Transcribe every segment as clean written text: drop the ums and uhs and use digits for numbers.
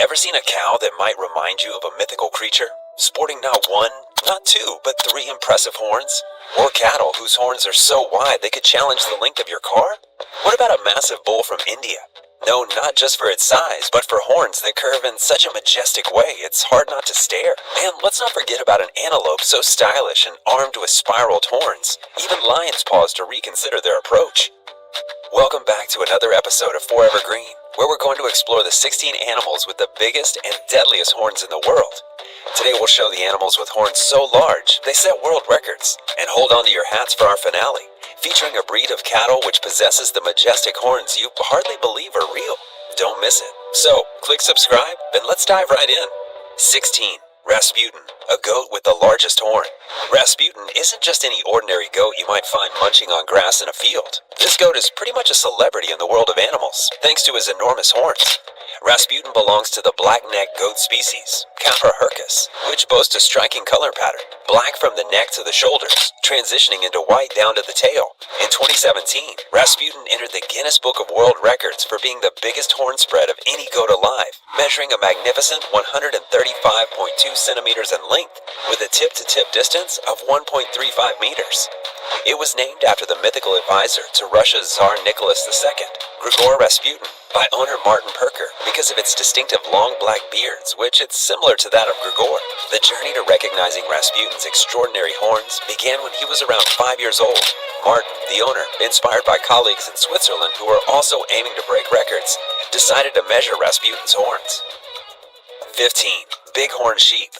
Ever seen a cow that might remind you of a mythical creature, sporting not one, not two, but three impressive horns? Or cattle whose horns are so wide they could challenge the length of your car? What about a massive bull from India? Known not just for its size, but for horns that curve in such a majestic way it's hard not to stare. And let's not forget about an antelope so stylish and armed with spiraled horns. Even lions pause to reconsider their approach. Welcome back to another episode of Forever Green, where we're going to explore the 16 animals with the biggest and deadliest horns in the world. Today we'll show the animals with horns so large they set world records. And hold on to your hats for our finale, featuring a breed of cattle which possesses the majestic horns you hardly believe are real. Don't miss it. So, click subscribe and let's dive right in. 16. Rasputin, a goat with the largest horn. Rasputin isn't just any ordinary goat you might find munching on grass in a field. This goat is pretty much a celebrity in the world of animals, thanks to his enormous horns. Rasputin belongs to the black-necked goat species, Capra hircus, which boasts a striking color pattern, black from the neck to the shoulders, transitioning into white down to the tail. In 2017, Rasputin entered the Guinness Book of World Records for being the biggest horn spread of any goat alive, measuring a magnificent 135.2 centimeters in length, with a tip-to-tip distance of 1.35 meters. It was named after the mythical advisor to Russia's Tsar Nicholas II, Grigor Rasputin, by owner Martin Perker because of its distinctive long black beards, which it's similar to that of Grigor. The journey to recognizing Rasputin's extraordinary horns began when he was around 5 years old. Martin, the owner, inspired by colleagues in Switzerland who were also aiming to break records, decided to measure Rasputin's horns. 15. Bighorn sheep.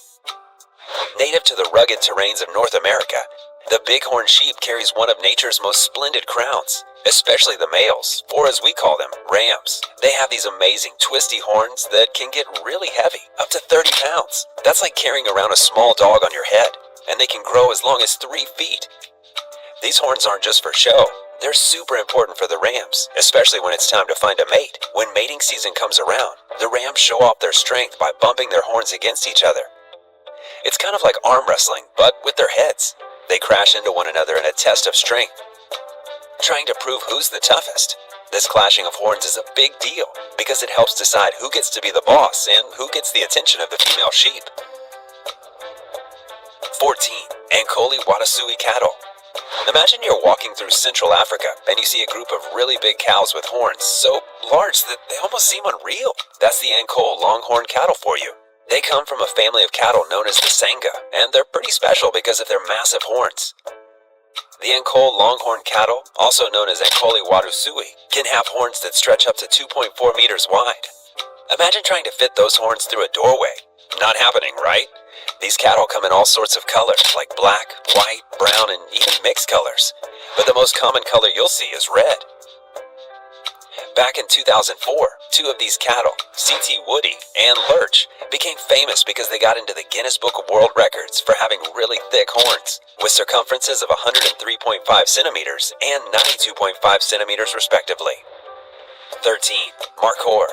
Native to the rugged terrains of North America, the bighorn sheep carries one of nature's most splendid crowns, especially the males, or as we call them, rams. They have these amazing twisty horns that can get really heavy, up to 30 pounds. That's like carrying around a small dog on your head, and they can grow as long as 3 feet. These horns aren't just for show. They're super important for the rams, especially when it's time to find a mate. When mating season comes around, the rams show off their strength by bumping their horns against each other. It's kind of like arm wrestling, but with their heads. They crash into one another in a test of strength, trying to prove who's the toughest. This clashing of horns is a big deal because it helps decide who gets to be the boss and who gets the attention of the female sheep. 14. Ankole Watasoe cattle. Imagine you're walking through Central Africa and you see a group of really big cows with horns so large that they almost seem unreal. That's the Ankole longhorn cattle for you. They come from a family of cattle known as the Sangha, and they're pretty special because of their massive horns. The Ankole longhorn cattle, also known as Ankole Watasoe, can have horns that stretch up to 2.4 meters wide. Imagine trying to fit those horns through a doorway. Not happening, right? These cattle come in all sorts of colors, like black, white, brown, and even mixed colors. But the most common color you'll see is red. Back in 2004, 2 of these cattle, CT Woody and Lurch, became famous because they got into the Guinness Book of World Records for having really thick horns, with circumferences of 103.5 centimeters and 92.5 centimeters respectively. 13. Markhor.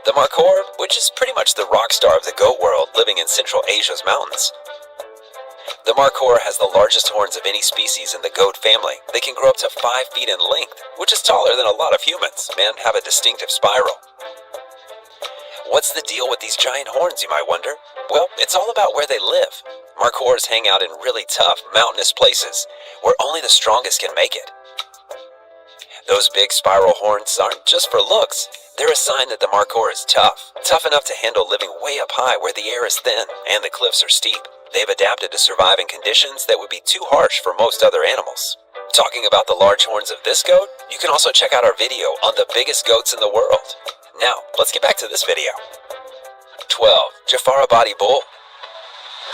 The Markhor, which is pretty much the rock star of the goat world living in Central Asia's mountains. The Markhor has the largest horns of any species in the goat family. They can grow up to 5 feet in length, which is taller than a lot of humans, and have a distinctive spiral. What's the deal with these giant horns, you might wonder? Well, it's all about where they live. Markhors hang out in really tough, mountainous places, where only the strongest can make it. Those big spiral horns aren't just for looks. They're a sign that the Markhor is tough enough to handle living way up high where the air is thin and the cliffs are steep. They've adapted to survive in conditions that would be too harsh for most other animals. Talking about the large horns of this goat, you can also check out our video on the biggest goats in the world. Now, let's get back to this video. 12. Jafarabadi bull.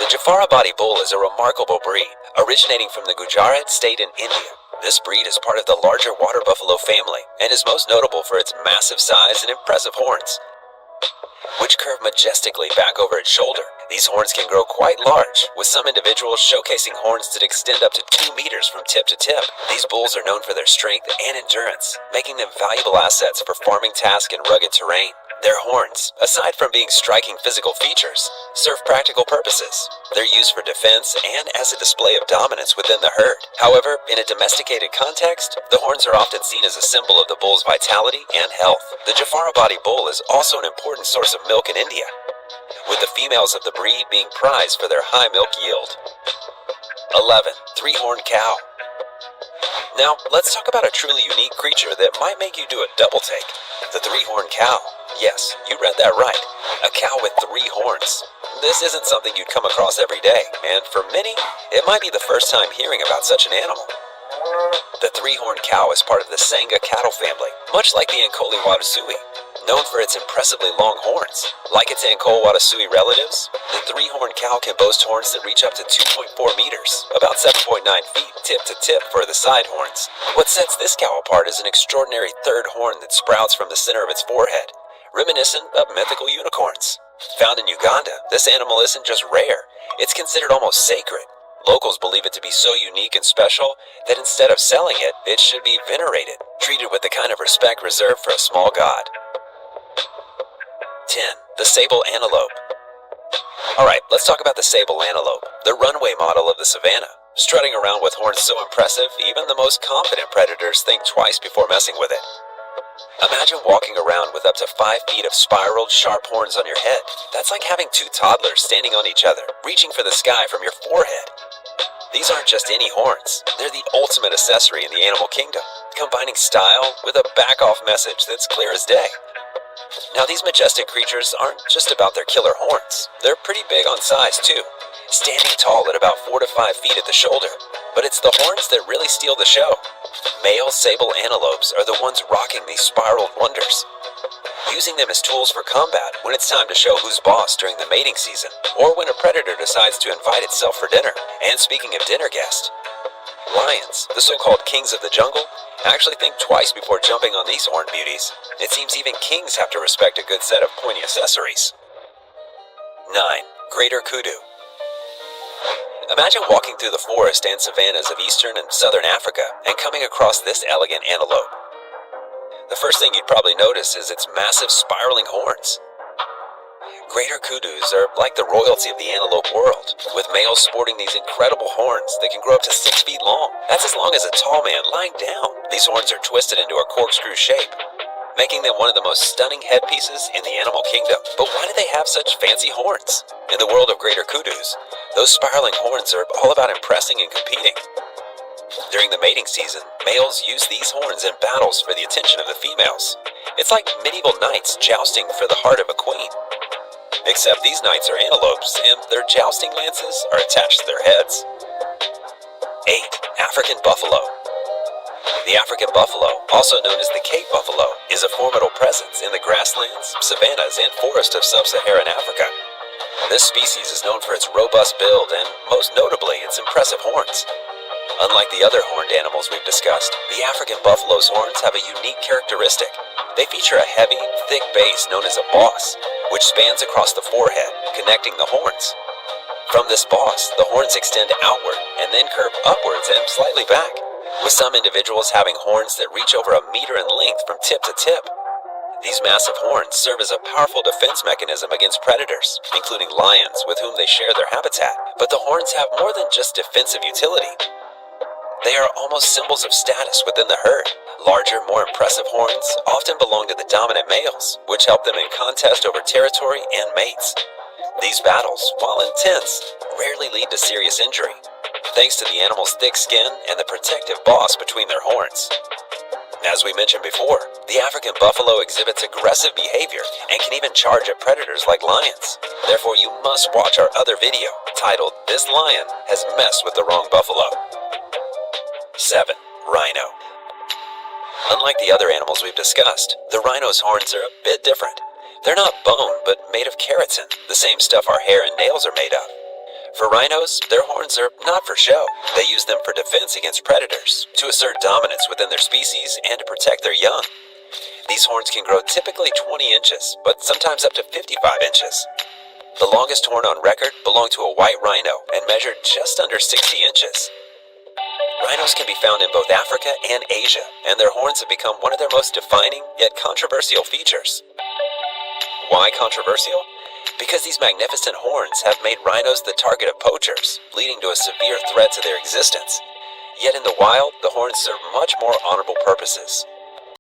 The Jafarabadi bull is a remarkable breed, originating from the Gujarat state in India. This breed is part of the larger water buffalo family and is most notable for its massive size and impressive horns, which curve majestically back over its shoulder. These horns can grow quite large, with some individuals showcasing horns that extend up to 2 meters from tip to tip. These bulls are known for their strength and endurance, making them valuable assets for farming tasks in rugged terrain. Their horns, aside from being striking physical features, serve practical purposes. They're used for defense and as a display of dominance within the herd. However, in a domesticated context, the horns are often seen as a symbol of the bull's vitality and health. The Jafarabadi bull is also an important source of milk in India, with the females of the breed being prized for their high milk yield. 11. Three-horned cow. Now, let's talk about a truly unique creature that might make you do a double take. The three-horned cow. Yes, you read that right. A cow with 3 horns. This isn't something you'd come across every day, and for many, it might be the first time hearing about such an animal. The three-horned cow is part of the Sangha cattle family, much like the Ankoli Watasui, known for its impressively long horns. Like its Ankol Watasui relatives, the three-horned cow can boast horns that reach up to 2.4 meters, about 7.9 feet tip to tip for the side horns. What sets this cow apart is an extraordinary third horn that sprouts from the center of its forehead, reminiscent of mythical unicorns. Found in Uganda, this animal isn't just rare, it's considered almost sacred. Locals believe it to be so unique and special that instead of selling it, it should be venerated, treated with the kind of respect reserved for a small god. 10. The sable antelope. Alright, let's talk about the sable antelope, the runway model of the savannah. Strutting around with horns so impressive, even the most confident predators think twice before messing with it. Imagine walking around with up to 5 feet of spiraled, sharp horns on your head. That's like having 2 toddlers standing on each other, reaching for the sky from your forehead. These aren't just any horns, they're the ultimate accessory in the animal kingdom, combining style with a back-off message that's clear as day. Now, these majestic creatures aren't just about their killer horns. They're pretty big on size, too, standing tall at about 4 to 5 feet at the shoulder. But it's the horns that really steal the show. Male sable antelopes are the ones rocking these spiraled wonders, using them as tools for combat when it's time to show who's boss during the mating season, or when a predator decides to invite itself for dinner. And speaking of dinner guests, lions, the so-called kings of the jungle, actually think twice before jumping on these horned beauties. It seems even kings have to respect a good set of pointy accessories. 9. Greater kudu. Imagine walking through the forest and savannas of eastern and southern Africa and coming across this elegant antelope. The first thing you'd probably notice is its massive spiraling horns. Greater kudus are like the royalty of the antelope world, with males sporting these incredible horns that can grow up to 6 feet long. That's as long as a tall man lying down. These horns are twisted into a corkscrew shape, making them one of the most stunning headpieces in the animal kingdom. But why do they have such fancy horns? In the world of greater kudus, those spiraling horns are all about impressing and competing. During the mating season, males use these horns in battles for the attention of the females. It's like medieval knights jousting for the heart of a queen. Except these knights are antelopes, and their jousting lances are attached to their heads. 8. African buffalo. The African buffalo, also known as the Cape buffalo, is a formidable presence in the grasslands, savannas, and forests of sub-Saharan Africa. This species is known for its robust build and, most notably, its impressive horns. Unlike the other horned animals we've discussed, the African buffalo's horns have a unique characteristic. They feature a heavy, thick base known as a boss, which spans across the forehead, connecting the horns. From this boss, the horns extend outward and then curve upwards and slightly back, with some individuals having horns that reach over a meter in length from tip to tip. These massive horns serve as a powerful defense mechanism against predators, including lions with whom they share their habitat. But the horns have more than just defensive utility. They are almost symbols of status within the herd. Larger, more impressive horns often belong to the dominant males, which help them in contest over territory and mates. These battles, while intense, rarely lead to serious injury, thanks to the animal's thick skin and the protective boss between their horns. As we mentioned before, the African buffalo exhibits aggressive behavior and can even charge at predators like lions. Therefore, you must watch our other video, titled "This Lion Has Messed with the Wrong Buffalo." 7. Rhino. Unlike the other animals we've discussed, the rhino's horns are a bit different. They're not bone, but made of keratin, the same stuff our hair and nails are made of. For rhinos, their horns are not for show. They use them for defense against predators, to assert dominance within their species, and to protect their young. These horns can grow typically 20 inches, but sometimes up to 55 inches. The longest horn on record belonged to a white rhino and measured just under 60 inches. Rhinos can be found in both Africa and Asia, and their horns have become one of their most defining yet controversial features. Why controversial? Because these magnificent horns have made rhinos the target of poachers, leading to a severe threat to their existence. Yet in the wild, the horns serve much more honorable purposes.